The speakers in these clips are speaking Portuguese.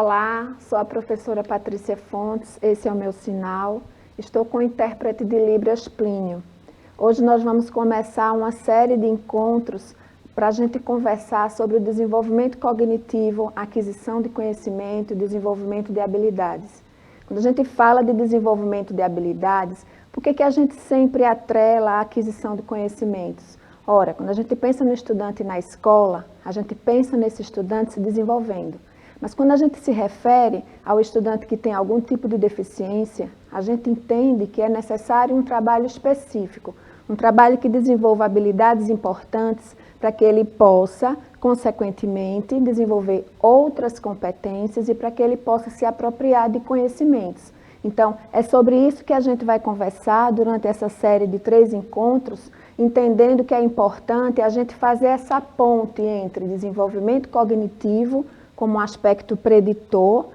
Olá, sou a professora Patrícia Fontes, esse é o meu sinal. Estou com o intérprete de Libras Plínio. Hoje nós vamos começar uma série de encontros para a gente conversar sobre o desenvolvimento cognitivo, aquisição de conhecimento e desenvolvimento de habilidades. Quando a gente fala de desenvolvimento de habilidades, por que a gente sempre atrela a aquisição de conhecimentos? Ora, quando a gente pensa no estudante na escola, a gente pensa nesse estudante se desenvolvendo. Mas quando a gente se refere ao estudante que tem algum tipo de deficiência, a gente entende que é necessário um trabalho específico, um trabalho que desenvolva habilidades importantes para que ele possa, consequentemente, desenvolver outras competências e para que ele possa se apropriar de conhecimentos. Então, é sobre isso que a gente vai conversar durante essa série de 3 encontros, entendendo que é importante a gente fazer essa ponte entre desenvolvimento cognitivo, como um aspecto preditor,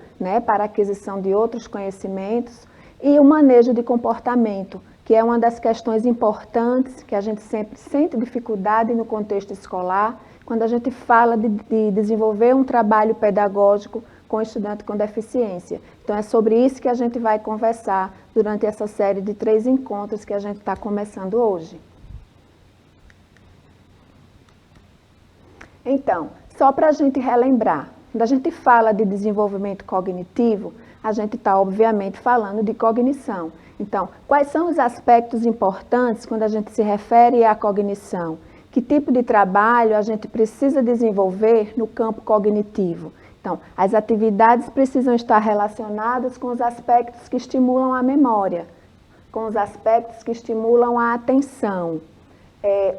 para a aquisição de outros conhecimentos, e o manejo de comportamento, que é uma das questões importantes que a gente sempre sente dificuldade no contexto escolar, quando a gente fala de desenvolver um trabalho pedagógico com estudante com deficiência. Então é sobre isso que a gente vai conversar durante essa série de 3 encontros que a gente está começando hoje. Então, só para a gente relembrar, quando a gente fala de desenvolvimento cognitivo, a gente está, obviamente, falando de cognição. Então, quais são os aspectos importantes quando a gente se refere à cognição? Que tipo de trabalho a gente precisa desenvolver no campo cognitivo? Então, as atividades precisam estar relacionadas com os aspectos que estimulam a memória, com os aspectos que estimulam a atenção,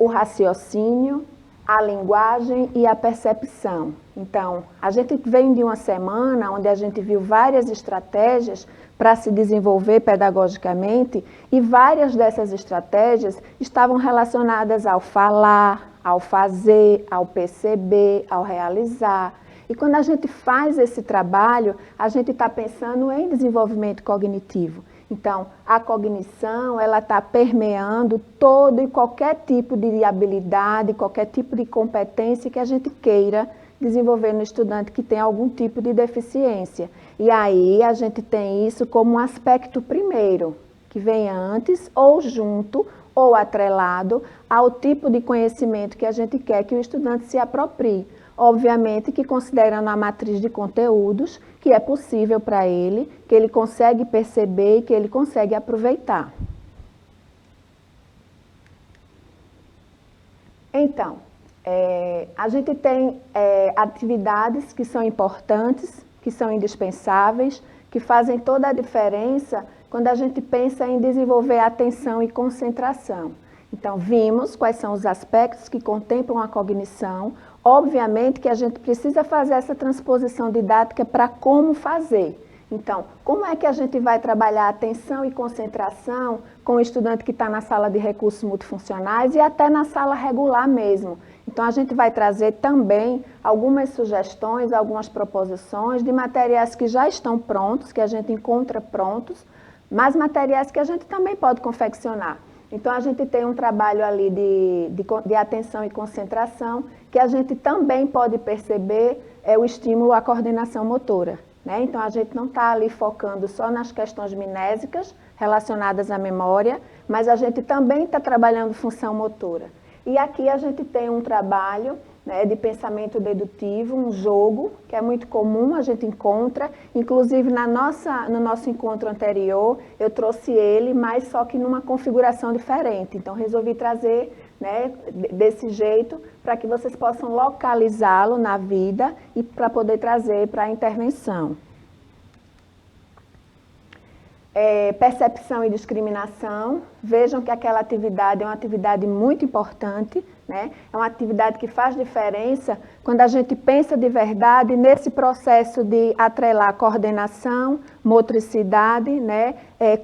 o raciocínio, a linguagem e a percepção. Então, a gente vem de uma semana onde a gente viu várias estratégias para se desenvolver pedagogicamente e várias dessas estratégias estavam relacionadas ao falar, ao fazer, ao perceber, ao realizar. E quando a gente faz esse trabalho, a gente está pensando em desenvolvimento cognitivo. Então, a cognição, ela está permeando todo e qualquer tipo de habilidade, qualquer tipo de competência que a gente queira desenvolver no estudante que tem algum tipo de deficiência. E aí a gente tem isso como um aspecto primeiro, que vem antes ou junto ou atrelado ao tipo de conhecimento que a gente quer que o estudante se aproprie. Obviamente que considerando a matriz de conteúdos, que é possível para ele, que ele consegue perceber e que ele consegue aproveitar. Então, a gente tem atividades que são importantes, que são indispensáveis, que fazem toda a diferença quando a gente pensa em desenvolver atenção e concentração. Então, vimos quais são os aspectos que contemplam a cognição. Obviamente que a gente precisa fazer essa transposição didática para como fazer. Então, como é que a gente vai trabalhar atenção e concentração com o estudante que está na sala de recursos multifuncionais e até na sala regular mesmo? Então, a gente vai trazer também algumas sugestões, algumas proposições de materiais que já estão prontos, que a gente encontra prontos, mas materiais que a gente também pode confeccionar. Então, a gente tem um trabalho ali de atenção e concentração, que a gente também pode perceber o estímulo à coordenação motora. Então, a gente não está ali focando só nas questões mnésicas relacionadas à memória, mas a gente também está trabalhando função motora. E aqui a gente tem um trabalho de pensamento dedutivo, um jogo, que é muito comum, a gente encontra, inclusive no nosso encontro anterior, eu trouxe ele, mas só que numa configuração diferente. Então, resolvi trazer desse jeito, para que vocês possam localizá-lo na vida e para poder trazer para a intervenção. Percepção e discriminação, vejam que aquela atividade é uma atividade muito importante, é uma atividade que faz diferença quando a gente pensa de verdade nesse processo de atrelar coordenação, motricidade,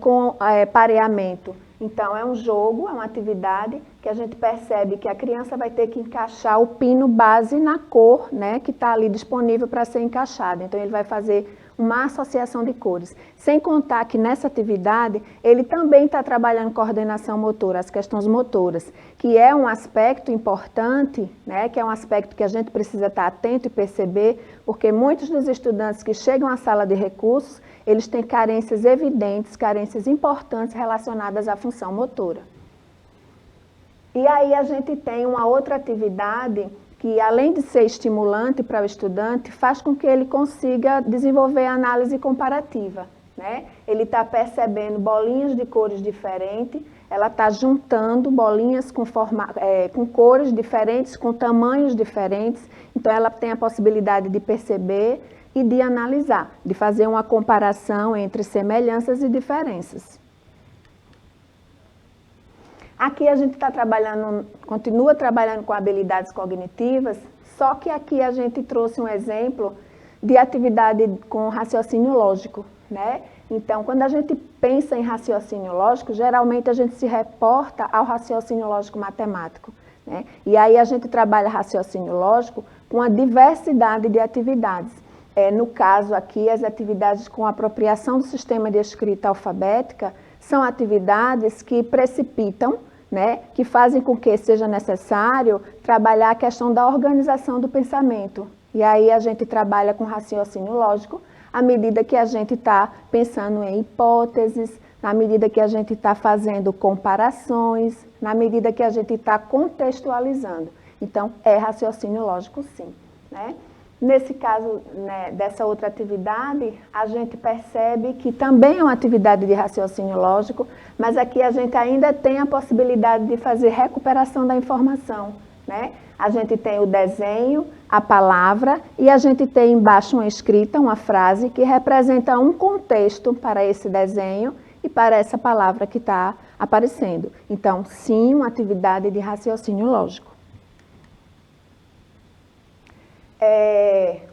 com pareamento. Então, é um jogo, é uma atividade que a gente percebe que a criança vai ter que encaixar o pino base na cor, que está ali disponível para ser encaixado. Então, ele vai fazer uma associação de cores. Sem contar que nessa atividade ele também está trabalhando coordenação motora, as questões motoras, que é um aspecto importante, né, que é um aspecto que a gente precisa estar atento e perceber, porque muitos dos estudantes que chegam à sala de recursos, eles têm carências evidentes, carências importantes relacionadas à função motora. E aí a gente tem uma outra atividade que, além de ser estimulante para o estudante, faz com que ele consiga desenvolver a análise comparativa, né? Ele está percebendo bolinhas de cores diferentes, ela está juntando bolinhas com cores diferentes, com tamanhos diferentes, então ela tem a possibilidade de perceber e de analisar, de fazer uma comparação entre semelhanças e diferenças. Aqui a gente está trabalhando, continua trabalhando com habilidades cognitivas, só que aqui a gente trouxe um exemplo de atividade com raciocínio lógico, né? Então, quando a gente pensa em raciocínio lógico, geralmente a gente se reporta ao raciocínio lógico matemático, né? E aí a gente trabalha raciocínio lógico com uma diversidade de atividades. No caso aqui, as atividades com apropriação do sistema de escrita alfabética são atividades que precipitam, né, que fazem com que seja necessário trabalhar a questão da organização do pensamento. E aí a gente trabalha com raciocínio lógico à medida que a gente está pensando em hipóteses, na medida que a gente está fazendo comparações, na medida que a gente está contextualizando. Então, é raciocínio lógico, sim, né? Nesse caso, né, dessa outra atividade, a gente percebe que também é uma atividade de raciocínio lógico, mas aqui a gente ainda tem a possibilidade de fazer recuperação da informação, né? A gente tem o desenho, a palavra, e a gente tem embaixo uma escrita, uma frase, que representa um contexto para esse desenho e para essa palavra que está aparecendo. Então, sim, uma atividade de raciocínio lógico.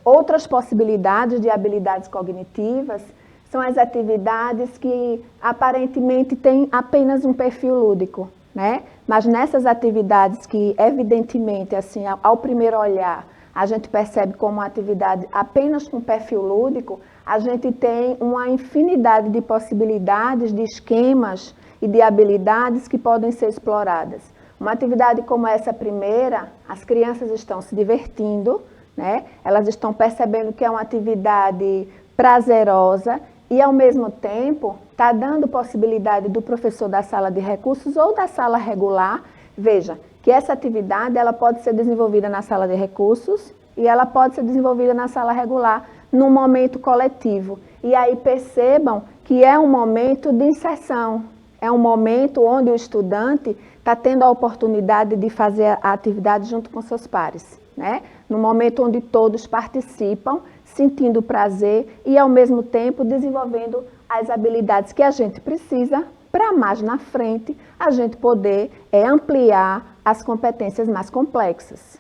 Outras possibilidades de habilidades cognitivas são as atividades que aparentemente têm apenas um perfil lúdico, né? Mas nessas atividades que evidentemente, assim, ao primeiro olhar, a gente percebe como uma atividade apenas com perfil lúdico, a gente tem uma infinidade de possibilidades, de esquemas e de habilidades que podem ser exploradas. Uma atividade como essa primeira, as crianças estão se divertindo, né? Elas estão percebendo que é uma atividade prazerosa e, ao mesmo tempo, está dando possibilidade do professor da sala de recursos ou da sala regular. Veja, que essa atividade ela pode ser desenvolvida na sala de recursos e ela pode ser desenvolvida na sala regular, num momento coletivo. E aí percebam que é um momento de inserção, é um momento onde o estudante está tendo a oportunidade de fazer a atividade junto com seus pares, né? No momento onde todos participam, sentindo prazer e, ao mesmo tempo, desenvolvendo as habilidades que a gente precisa para mais na frente a gente poder ampliar as competências mais complexas.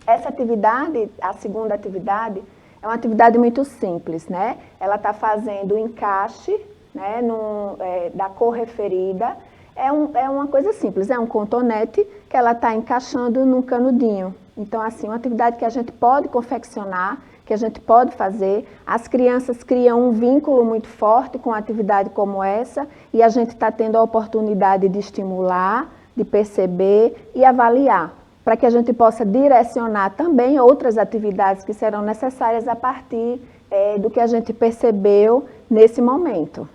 Essa atividade, a segunda atividade, é uma atividade muito simples, né? Ela está fazendo o encaixe, né, da cor referida. É uma coisa simples, é um cotonete que ela está encaixando num canudinho. Então, assim, uma atividade que a gente pode confeccionar, que a gente pode fazer. As crianças criam um vínculo muito forte com uma atividade como essa e a gente está tendo a oportunidade de estimular, de perceber e avaliar, para que a gente possa direcionar também outras atividades que serão necessárias a partir do que a gente percebeu nesse momento.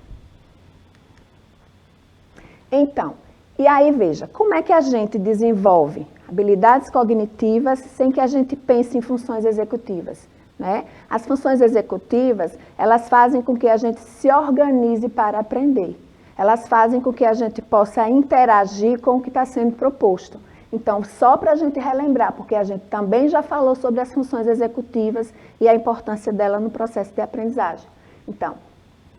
Então, e aí veja, como é que a gente desenvolve habilidades cognitivas sem que a gente pense em funções executivas, né? As funções executivas, elas fazem com que a gente se organize para aprender. Elas fazem com que a gente possa interagir com o que está sendo proposto. Então, só para a gente relembrar, porque a gente também já falou sobre as funções executivas e a importância dela no processo de aprendizagem. Então,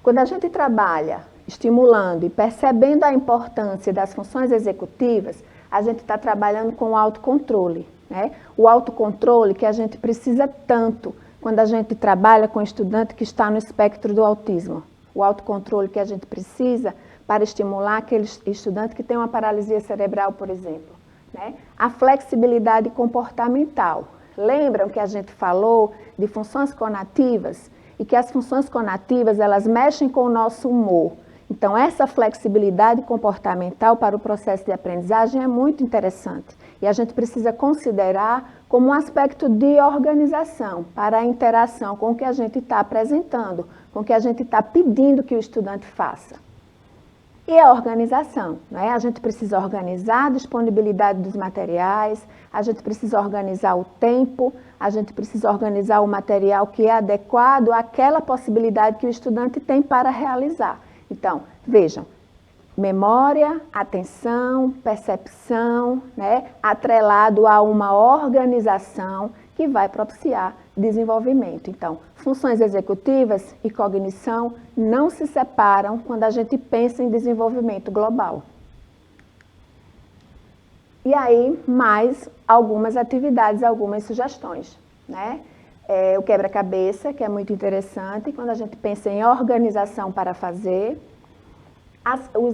quando a gente trabalha estimulando e percebendo a importância das funções executivas, a gente está trabalhando com o autocontrole, né? O autocontrole que a gente precisa tanto quando a gente trabalha com estudante que está no espectro do autismo. O autocontrole que a gente precisa para estimular aquele estudante que tem uma paralisia cerebral, por exemplo, né? A flexibilidade comportamental. Lembram que a gente falou de funções conativas? E que as funções conativas, elas mexem com o nosso humor. Então, essa flexibilidade comportamental para o processo de aprendizagem é muito interessante. E a gente precisa considerar como um aspecto de organização para a interação com o que a gente está apresentando, com o que a gente está pedindo que o estudante faça. E a organização, né? A gente precisa organizar a disponibilidade dos materiais, a gente precisa organizar o tempo, a gente precisa organizar o material que é adequado àquela possibilidade que o estudante tem para realizar. Então, vejam, memória, atenção, percepção, né? Atrelado a uma organização que vai propiciar desenvolvimento. Então, funções executivas e cognição não se separam quando a gente pensa em desenvolvimento global. E aí, mais algumas atividades, algumas sugestões, né? O quebra-cabeça, que é muito interessante, quando a gente pensa em organização para fazer.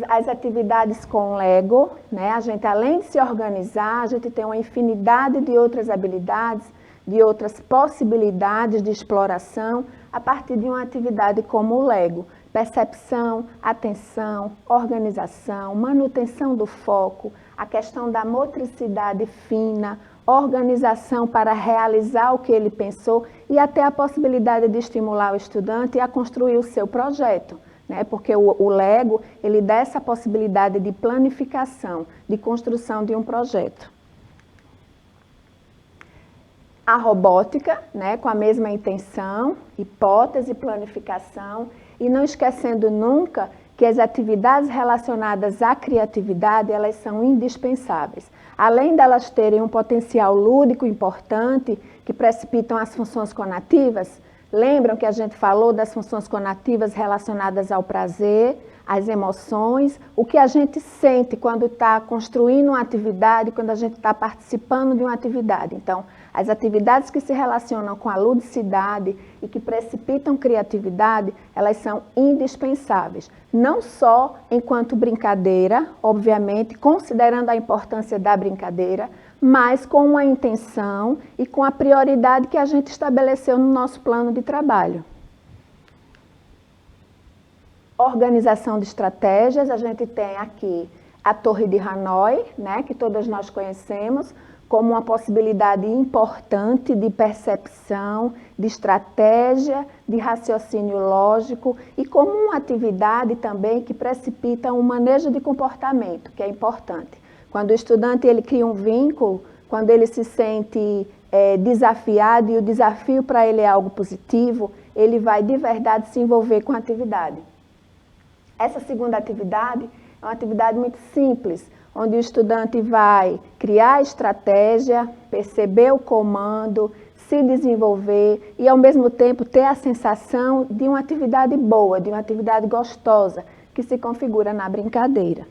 As atividades com Lego, né? A gente, além de se organizar, a gente tem uma infinidade de outras habilidades, de outras possibilidades de exploração a partir de uma atividade como o Lego. Percepção, atenção, organização, manutenção do foco, a questão da motricidade fina, organização para realizar o que ele pensou e até a possibilidade de estimular o estudante a construir o seu projeto, né? Porque o Lego, ele dá essa possibilidade de planificação, de construção de um projeto. A robótica, né, com a mesma intenção, hipótese, planificação, e não esquecendo nunca que as atividades relacionadas à criatividade, elas são indispensáveis. Além delas terem um potencial lúdico importante, que precipitam as funções conativas, lembram que a gente falou das funções conativas relacionadas ao prazer, às emoções, o que a gente sente quando está construindo uma atividade, quando a gente está participando de uma atividade. Então, as atividades que se relacionam com a ludicidade e que precipitam criatividade, elas são indispensáveis. Não só enquanto brincadeira, obviamente, considerando a importância da brincadeira, mas com uma intenção e com a prioridade que a gente estabeleceu no nosso plano de trabalho. Organização de estratégias, a gente tem aqui a Torre de Hanoi, né, que todas nós conhecemos, como uma possibilidade importante de percepção, de estratégia, de raciocínio lógico e como uma atividade também que precipita um manejo de comportamento, que é importante. Quando o estudante ele cria um vínculo, quando ele se sente desafiado e o desafio para ele é algo positivo, ele vai de verdade se envolver com a atividade. Essa segunda atividade é uma atividade muito simples, onde o estudante vai criar a estratégia, perceber o comando, se desenvolver e, ao mesmo tempo, ter a sensação de uma atividade boa, de uma atividade gostosa, que se configura na brincadeira.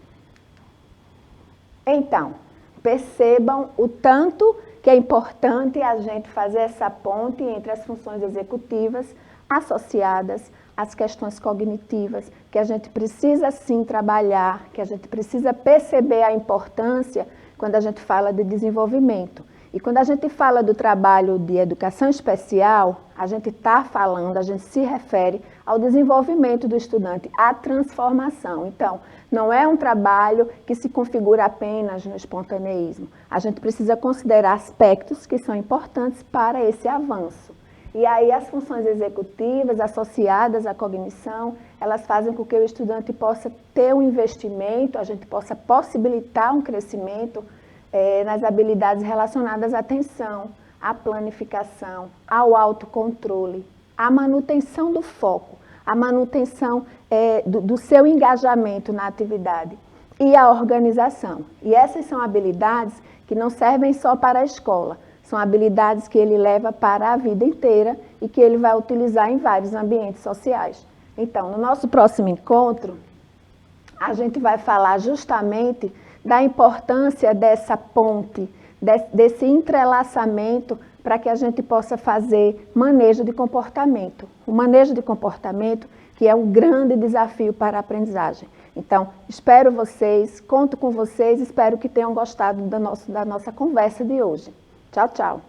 Então, percebam o tanto que é importante a gente fazer essa ponte entre as funções executivas associadas às questões cognitivas, que a gente precisa sim trabalhar, que a gente precisa perceber a importância quando a gente fala de desenvolvimento. E quando a gente fala do trabalho de educação especial, a gente está falando, a gente se refere ao desenvolvimento do estudante, à transformação. Então, não é um trabalho que se configura apenas no espontaneísmo. A gente precisa considerar aspectos que são importantes para esse avanço. E aí as funções executivas associadas à cognição, elas fazem com que o estudante possa ter um investimento, a gente possa possibilitar um crescimento nas habilidades relacionadas à atenção, à planificação, ao autocontrole, à manutenção do foco, à manutenção do seu engajamento na atividade e à organização. E essas são habilidades que não servem só para a escola, são habilidades que ele leva para a vida inteira e que ele vai utilizar em vários ambientes sociais. Então, no nosso próximo encontro, a gente vai falar justamente da importância dessa ponte, desse entrelaçamento para que a gente possa fazer manejo de comportamento. O manejo de comportamento que é um grande desafio para a aprendizagem. Então, espero vocês, conto com vocês, espero que tenham gostado da nossa conversa de hoje. Tchau, tchau.